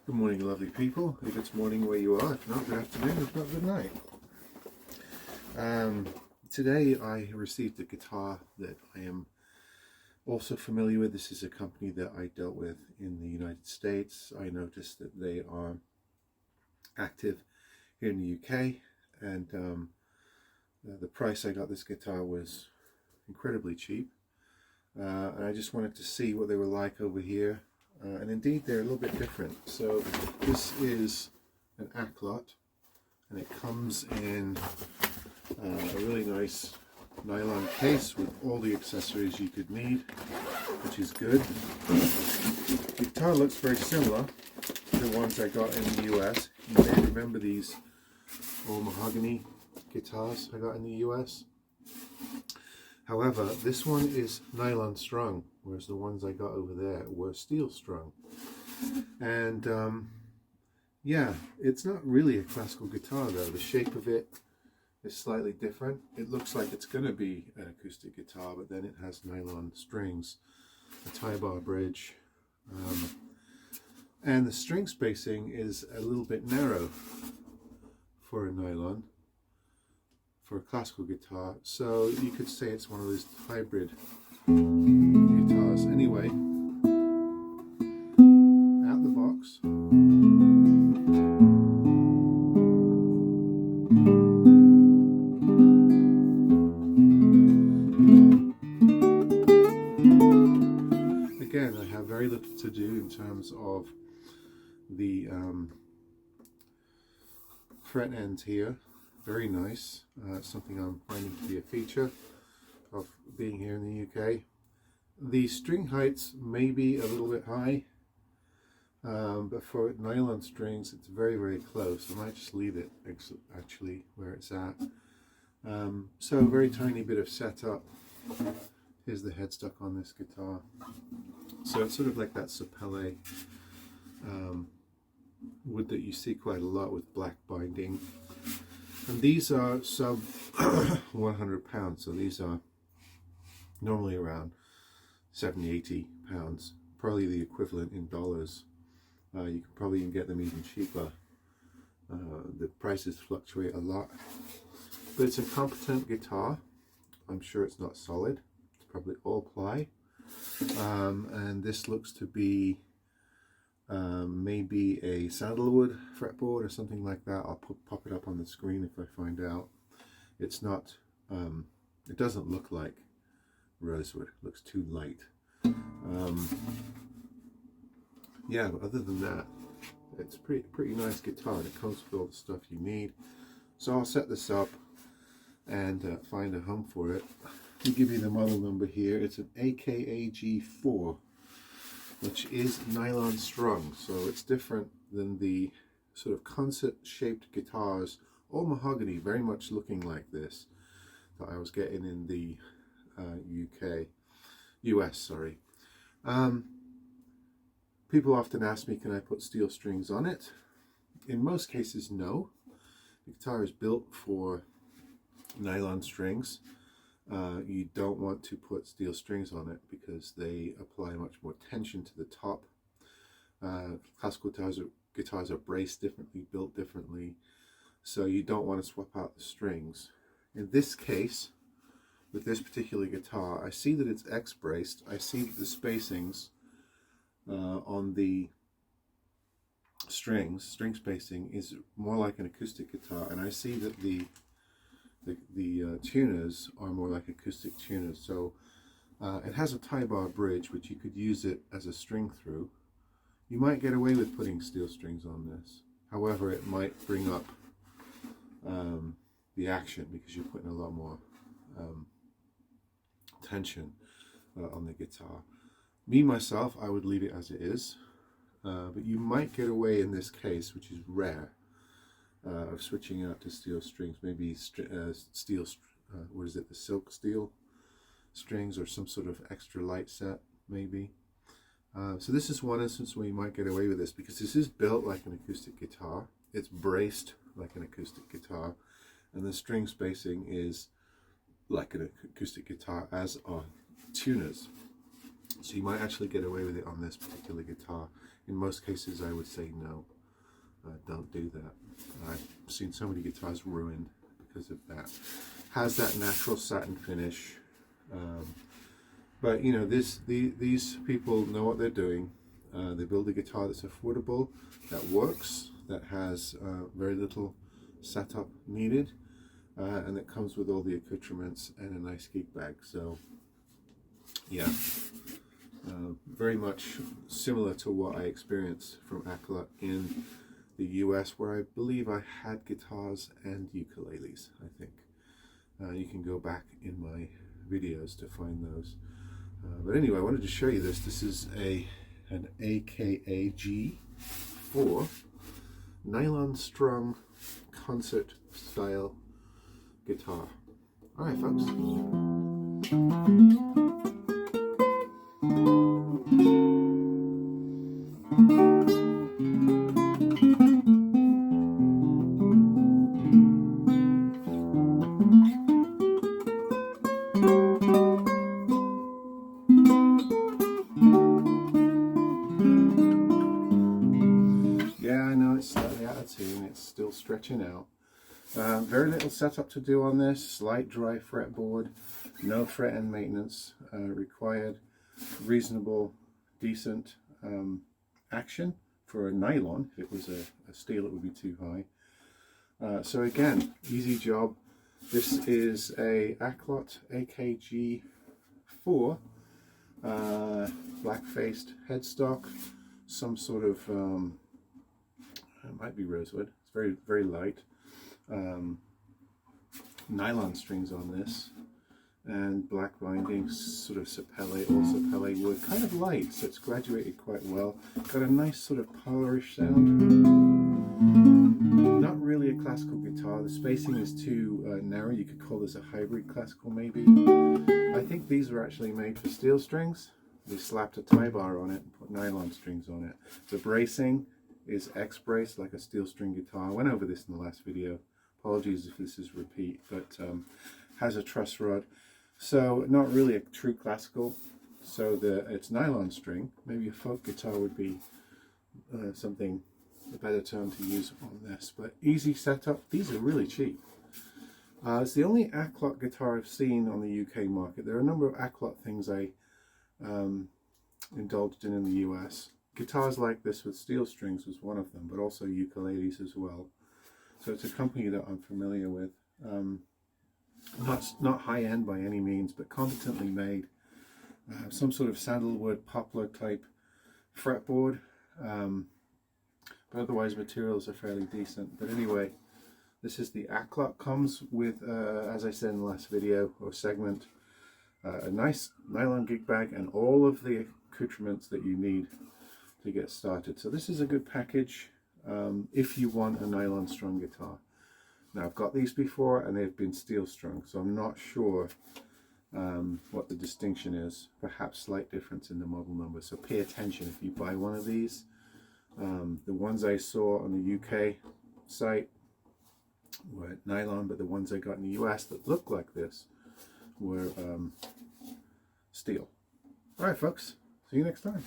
Good morning, lovely people. If it's morning where you are, if not, good afternoon, if not, good night. Today I received a guitar that I am also familiar with. This is a company that I dealt with in the United States. I noticed that they are active here in the UK, and the price I got this guitar was incredibly cheap. And I just wanted to see what they were like over here. And indeed they're a little bit different. So this is an Aklot, and it comes in a really nice nylon case with all the accessories you could need, which is good. The guitar looks very similar to the ones I got in the US. You may remember these all mahogany guitars I got in the US. However, this one is nylon strung, whereas the ones I got over there were steel strung. And yeah, it's not really a classical guitar though. The shape of it is slightly different. It looks like it's going to be an acoustic guitar, but then it has nylon strings, a tie bar bridge, and the string spacing is a little bit narrow for a nylon. For a classical guitar, so you could say it's one of those hybrid guitars. Anyway, out the box, again, I have very little to do in terms of the fret ends here. Very nice. Something I'm finding to be a feature of being here in the UK. The string heights may be a little bit high, but for nylon strings it's very, very close. I might just leave it actually where it's at. So a very tiny bit of setup. Here's the headstock on this guitar. So it's sort of like that sapele wood that you see quite a lot with black binding. And these are sub 100 pounds, so these are normally around 70, 80 pounds, probably the equivalent in dollars. You can probably get them even cheaper. The prices fluctuate a lot, but it's a competent guitar. I'm sure it's not solid, it's probably all ply, and this looks to be maybe a sandalwood fretboard or something like that. I'll pop it up on the screen if I find out. It's not, it doesn't look like rosewood, it looks too light. Yeah, but other than that, it's a pretty nice guitar, and it comes with all the stuff you need. So I'll set this up and find a home for it. I'll give you the model number here. It's an AKAG4. Which is nylon strung, so it's different than the sort of concert shaped guitars, all mahogany, very much looking like this, that I was getting in the US, sorry. People often ask me, can I put steel strings on it? In most cases, no. The guitar is built for nylon strings. You don't want to put steel strings on it because they apply much more tension to the top. Classical guitars are braced differently, built differently, so you don't want to swap out the strings. In this case, with this particular guitar, I see that it's X-braced. I see that the spacings on the string spacing is more like an acoustic guitar, and I see that the tuners are more like acoustic tuners. So it has a tie bar bridge, which you could use it as a string through. You might get away with putting steel strings on this. However, it might bring up the action because you're putting a lot more tension on the guitar. Me, myself, I would leave it as it is. But you might get away in this case, which is rare, of switching out to steel strings, maybe steel, what is it, the silk steel strings, or some sort of extra light set, maybe. So this is one instance where you might get away with this, because this is built like an acoustic guitar. It's braced like an acoustic guitar, and the string spacing is like an acoustic guitar, as are tuners. So you might actually get away with it on this particular guitar. In most cases I would say no, don't do that. I've seen so many guitars ruined because of that. Has that natural satin finish, but you know, these people know what they're doing. They build a guitar that's affordable, that works, that has very little setup needed, and that comes with all the accoutrements and a nice gig bag. So yeah, very much similar to what I experienced from Aklot in the US, where I believe I had guitars and ukuleles, I think. You can go back in my videos to find those. But anyway, I wanted to show you this. This is an AKAG4 nylon strung concert style guitar. All right, folks. Yeah, I know it's slightly out of tune, it's still stretching out. Very little setup to do on this, slight dry fretboard, no fret end maintenance required, reasonable, decent action for a nylon. If it was a steel it would be too high. So again, easy job. This is a Aklot AKG4 black-faced headstock, some sort of it might be rosewood. It's very, very light. Nylon strings on this, and black binding, sort of sapele, all sapele wood, kind of light, so it's graduated quite well. Got a nice sort of parlorish sound. Not really a classical guitar. The spacing is too narrow. You could call this a hybrid classical maybe. I think these were actually made for steel strings. They slapped a tie bar on it and put nylon strings on it. The bracing is X-brace, like a steel string guitar. I went over this in the last video. Apologies if this is repeat, but has a truss rod. So not really a true classical. So it's nylon string. Maybe a folk guitar would be a better term to use on this. But easy setup. These are really cheap. It's the only Aklot guitar I've seen on the UK market. There are a number of Aklot things I indulged in the US. Guitars like this with steel strings was one of them, but also ukuleles as well. So it's a company that I'm familiar with. Not high-end by any means, but competently made. Some sort of sandalwood poplar type fretboard, but otherwise materials are fairly decent. But anyway, this is the Aklot. Comes with, as I said in the last video or segment, a nice nylon gig bag and all of the accoutrements that you need to get started. So this is a good package if you want a nylon strung guitar. Now I've got these before and they've been steel strung, so I'm not sure what the distinction is. Perhaps slight difference in the model number, so pay attention if you buy one of these. The ones I saw on the UK site were nylon, but the ones I got in the US that looked like this were steel. Alright folks, see you next time.